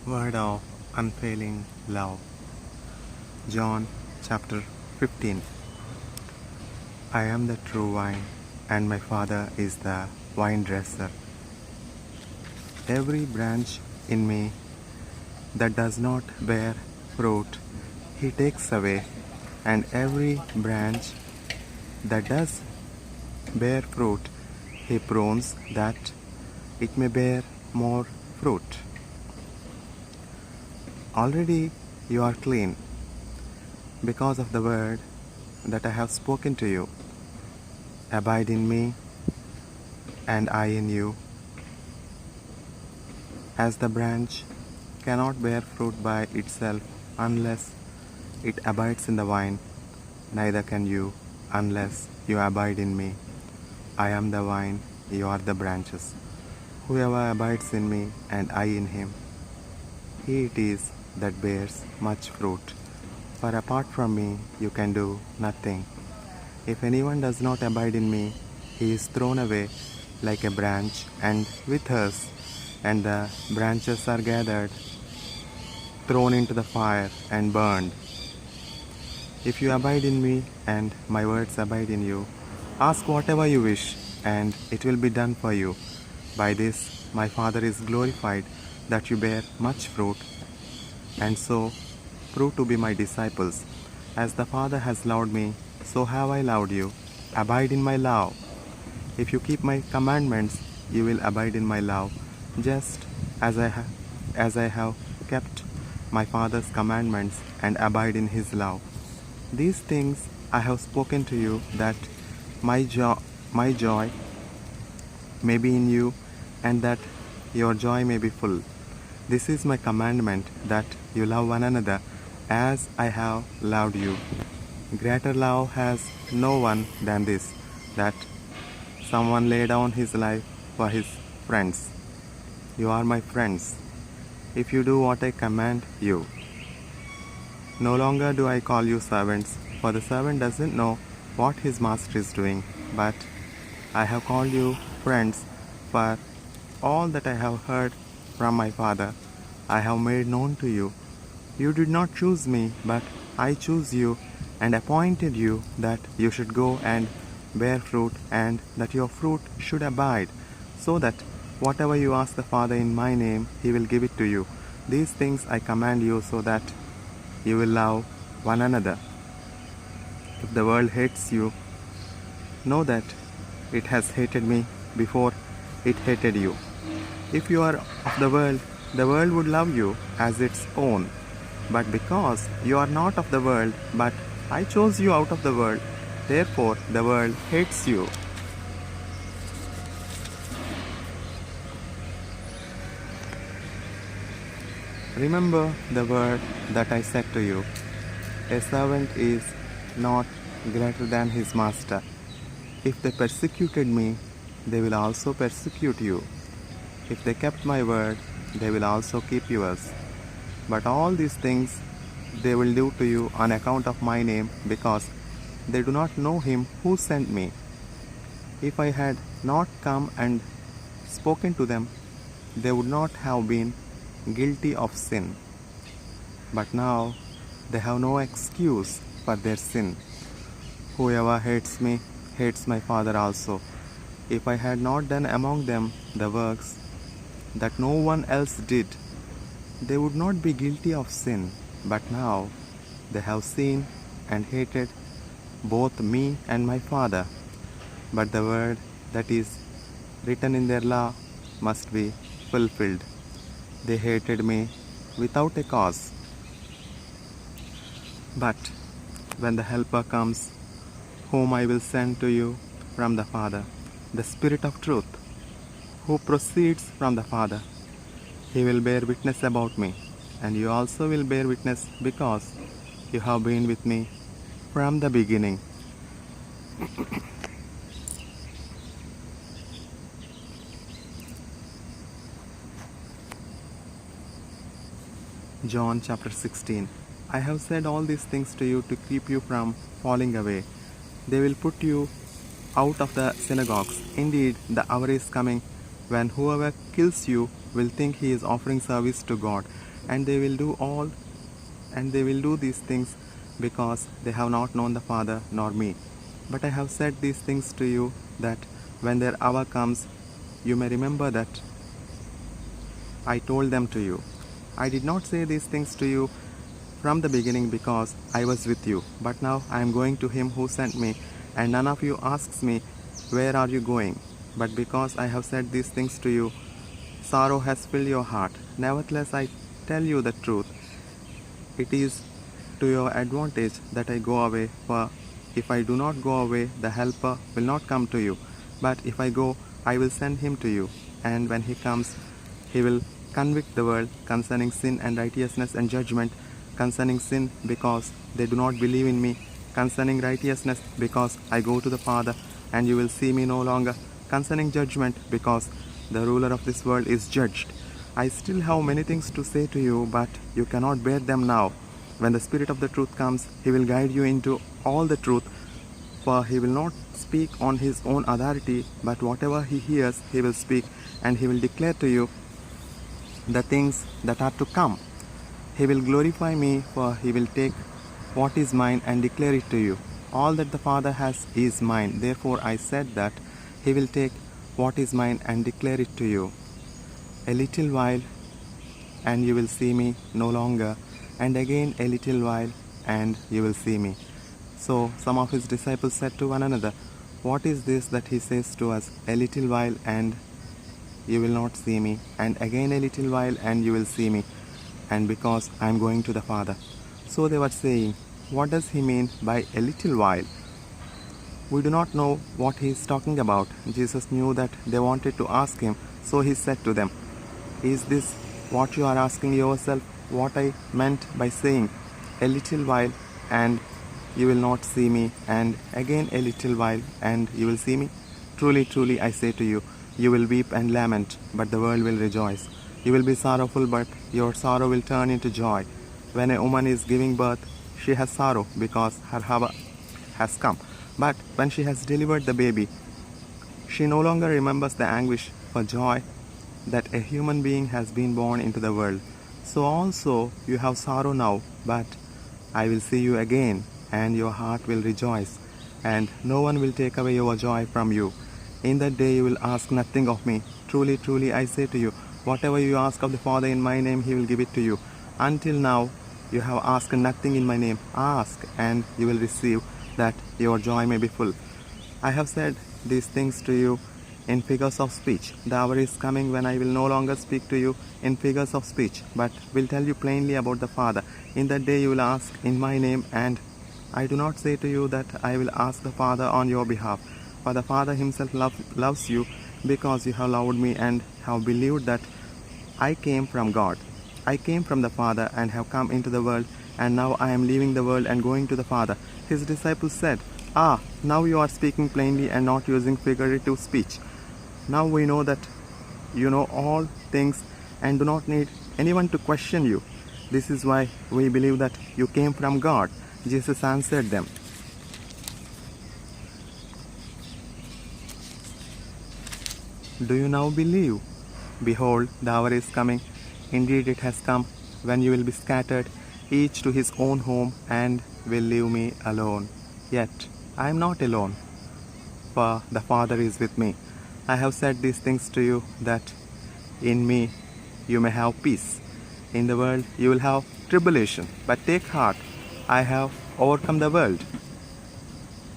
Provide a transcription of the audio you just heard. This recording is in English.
Word of unfailing love. John chapter 15. I am the true vine, and my Father is the vine dresser. Every branch in me that does not bear fruit, he takes away, and every branch that does bear fruit, he prunes that it may bear more fruit. Already you are clean because of the word that I have spoken to you. Abide in me, and I in you. As the branch cannot bear fruit by itself unless it abides in the vine, neither can you unless you abide in me. I am the vine, you are the branches. Whoever abides in me and I in him, he it is that bears much fruit. For apart from me you can do nothing. If anyone does not abide in me, he is thrown away like a branch and withers, and the branches are gathered, thrown into the fire, and burned. If you abide in me, and my words abide in you, ask whatever you wish, and it will be done for you. By this my Father is glorified, that you bear much fruit, and so prove to be my disciples. As the Father has loved me, so have I loved you. Abide in my love. If you keep my commandments, you will abide in my love, just as I have kept my Father's commandments and abide in his love. These things I have spoken to you, that my joy may be in you, and that your joy may be full. This is my commandment, that you love one another as I have loved you. Greater love has no one than this, that someone lay down his life for his friends. You are my friends, if you do what I command you. No longer do I call you servants, for the servant doesn't know what his master is doing, but I have called you friends, for all that I have heard from my Father I have made known to you. You did not choose me, but I chose you and appointed you that you should go and bear fruit, and that your fruit should abide, so that whatever you ask the Father in my name, he will give it to you. These things I command you, so that you will love one another. If the world hates you, know that it has hated me before it hated you. If you are of the world would love you as its own. But because you are not of the world, but I chose you out of the world, therefore the world hates you. Remember the word that I said to you. A servant is not greater than his master. If they persecuted me, they will also persecute you. If they kept my word, they will also keep yours. But all these things they will do to you on account of my name, because they do not know him who sent me. If I had not come and spoken to them, they would not have been guilty of sin. But now they have no excuse for their sin. Whoever hates me hates my Father also. If I had not done among them the works that no one else did, they would not be guilty of sin. But now they have seen and hated both me and my Father. But the word that is written in their law must be fulfilled. They hated me without a cause. But when the Helper comes, whom I will send to you from the Father, the Spirit of truth, who proceeds from the Father, he will bear witness about me, and you also will bear witness, because you have been with me from the beginning. John chapter 16. I have said all these things to you to keep you from falling away. They will put you out of the synagogues. Indeed, the hour is coming when whoever kills you will think he is offering service to God. and they will do these things because they have not known the Father nor me. But I have said these things to you, that when their hour comes, you may remember that I told them to you. I did not say these things to you from the beginning because I was with you. But now I am going to him who sent me, and none of you asks me, where are you going? But because I have said these things to you, sorrow has filled your heart. Nevertheless, I tell you the truth. It is to your advantage that I go away, for if I do not go away, the Helper will not come to you. But if I go, I will send him to you. And when he comes, he will convict the world concerning sin and righteousness and judgment. Concerning sin, because they do not believe in me. Concerning righteousness, because I go to the Father, and you will see me no longer. Concerning judgment, because the ruler of this world is judged. I still have many things to say to you, but you cannot bear them now. When the Spirit of the truth comes, he will guide you into all the truth, for he will not speak on his own authority, but whatever he hears, he will speak, and he will declare to you the things that are to come. He will glorify me, for he will take what is mine and declare it to you. All that the Father has is mine. Therefore I said that he will take what is mine and declare it to you. A little while, and you will see me no longer, and again a little while, and you will see me. So some of his disciples said to one another, what is this that he says to us, a little while, and you will not see me, and again a little while, and you will see me, and because I am going to the Father. So they were saying, what does he mean by a little while? We do not know what he is talking about. Jesus knew that they wanted to ask him, so he said to them, is this what you are asking yourself, what I meant by saying, a little while, and you will not see me, and again a little while, and you will see me? Truly, truly, I say to you, you will weep and lament, but the world will rejoice. You will be sorrowful, but your sorrow will turn into joy. When a woman is giving birth, she has sorrow because her hour has come. But when she has delivered the baby, she no longer remembers the anguish for joy that a human being has been born into the world. So also you have sorrow now, but I will see you again, and your heart will rejoice, and no one will take away your joy from you. In that day you will ask nothing of me. Truly, truly, I say to you, whatever you ask of the Father in my name, he will give it to you. Until now you have asked nothing in my name. Ask, and you will receive, that your joy may be full. I have said these things to you in figures of speech. The hour is coming when I will no longer speak to you in figures of speech, but will tell you plainly about the Father. In that day you will ask in my name, and I do not say to you that I will ask the Father on your behalf, for the Father himself loves you, because you have loved me and have believed that I came from God. I came from the Father and have come into the world, and now I am leaving the world and going to the Father. His disciples said, now you are speaking plainly and not using figurative speech. Now we know that you know all things and do not need anyone to question you. This is why we believe that you came from God. Jesus answered them, do you now believe? Behold, the hour is coming. Indeed, it has come, when you will be scattered, each to his own home, and will leave me alone. Yet I am not alone, for the Father is with me. I have said these things to you, that in me you may have peace. In the world you will have tribulation, but take heart, I have overcome the world.